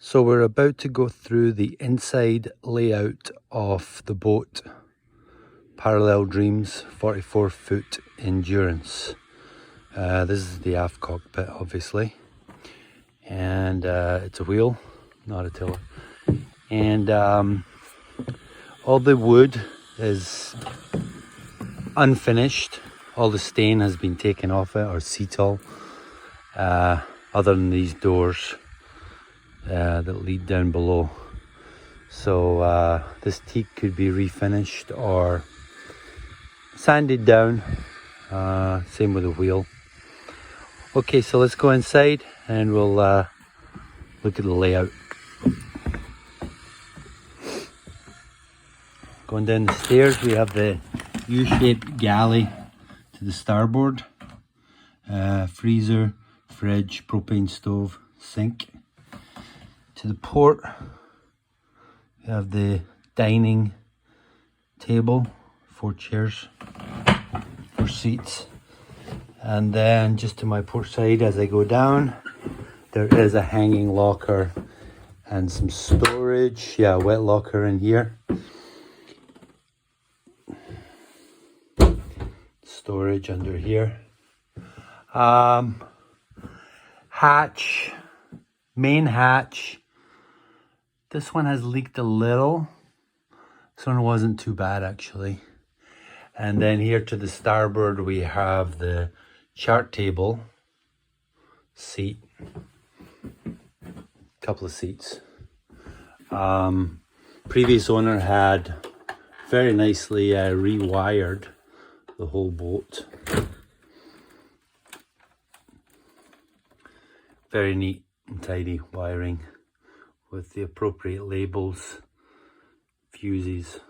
So we're about to go through the inside layout of the boat Parallel Dreams 44-foot Endurance. This is the aft cockpit, obviously, and it's a wheel, not a tiller. And all the wood is unfinished. All the stain has been taken off it, or cetal, other than these doors that lead down below. So this teak could be refinished or sanded down, same with the wheel. Okay, so let's go inside and we'll look at the layout. Going down the stairs, we have the U-shaped galley to the starboard. Freezer, fridge, propane stove, sink. To the port, we have the dining table, 4 chairs, 4 seats. And then just to my port side as I go down, there is a hanging locker and some storage. Yeah, a wet locker in here. Storage under here. Hatch, main hatch. This one has leaked a little. This one wasn't too bad actually. And then here to the starboard we have the chart table, seat, couple of seats. Previous owner had very nicely rewired the whole boat. Very neat and tidy wiring with the appropriate labels, fuses.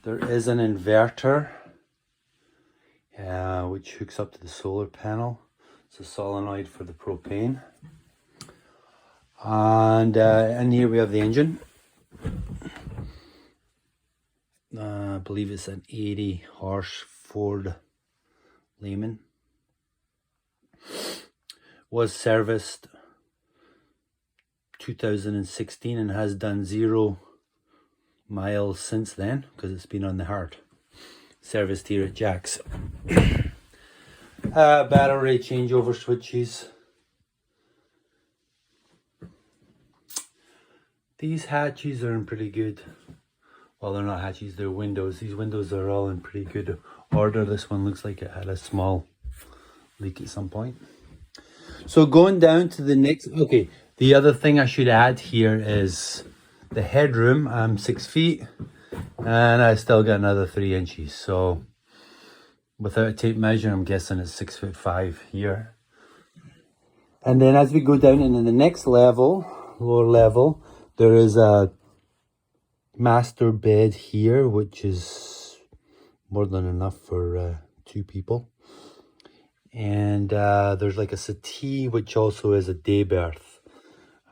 There is an inverter which hooks up to the solar panel. It's a solenoid for the propane. And in here we have the engine. I believe it's an 80 horse Ford Lehman. Was serviced 2016 and has done 0 miles since then because it's been on the hard. Serviced here at Jack's. Battery changeover switches. These hatches are in pretty good, well, they're not hatches, they're windows. These windows are all in pretty good order. This one looks like it had a small leak at some point. So going down to the next, okay, the other thing I should add here is the headroom. I'm 6 feet and I still got another 3 inches. So without a tape measure, I'm guessing it's 6'5" here. And then as we go down into the next level, lower level, there is a master bed here, which is more than enough for 2 people. And there's like a settee, which also is a day berth.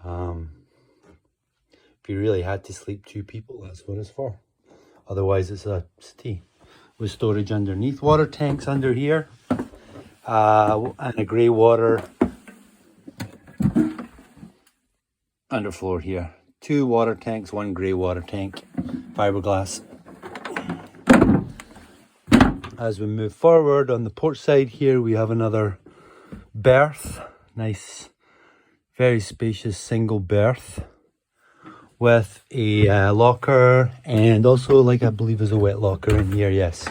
If you really had to sleep 2 people, that's what it's for. Otherwise, it's a settee with storage underneath. Water tanks under here, and a grey water underfloor here. 2 water tanks, 1 grey water tank, fiberglass. As we move forward on the port side here, we have another berth. Nice, very spacious single berth with a locker, and also, like, I believe there's a wet locker in here. Yes,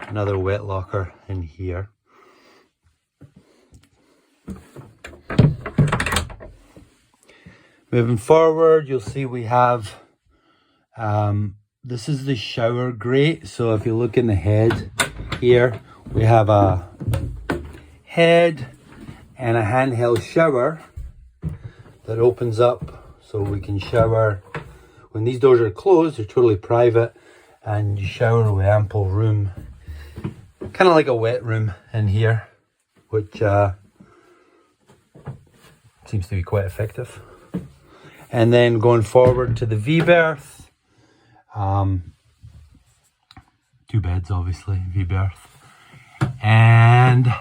another wet locker in here. Moving forward, you'll see we have, this is the shower grate. So if you look in the head here, we have a head and a handheld shower that opens up so we can shower. When these doors are closed, they're totally private and you shower with ample room. Kind of like a wet room in here, which seems to be quite effective. And then going forward to the V-berth, 2 beds obviously, V-berth, and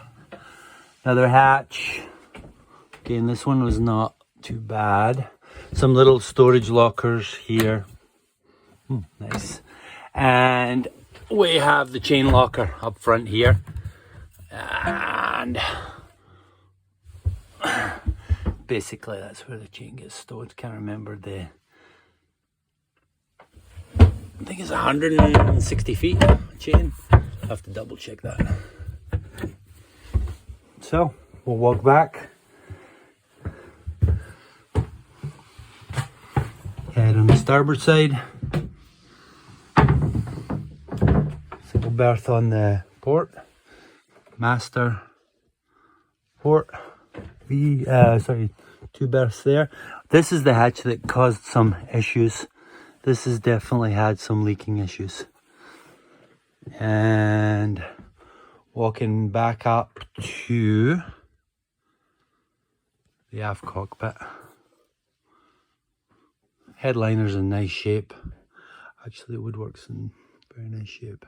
another hatch, Again, this one was not too bad. Some little storage lockers here. Nice. And we have the chain locker up front here. And basically that's where the chain gets stored. Can't remember the... I think it's 160 feet chain. I'll have to double check that. So we'll walk back. Head on the starboard side. Single berth on the port. Master port. Two berths there. This is the hatch that caused some issues. This has definitely had some leaking issues. And walking back up to the aft cockpit. Headliner's in nice shape. Actually, the woodwork's in very nice shape.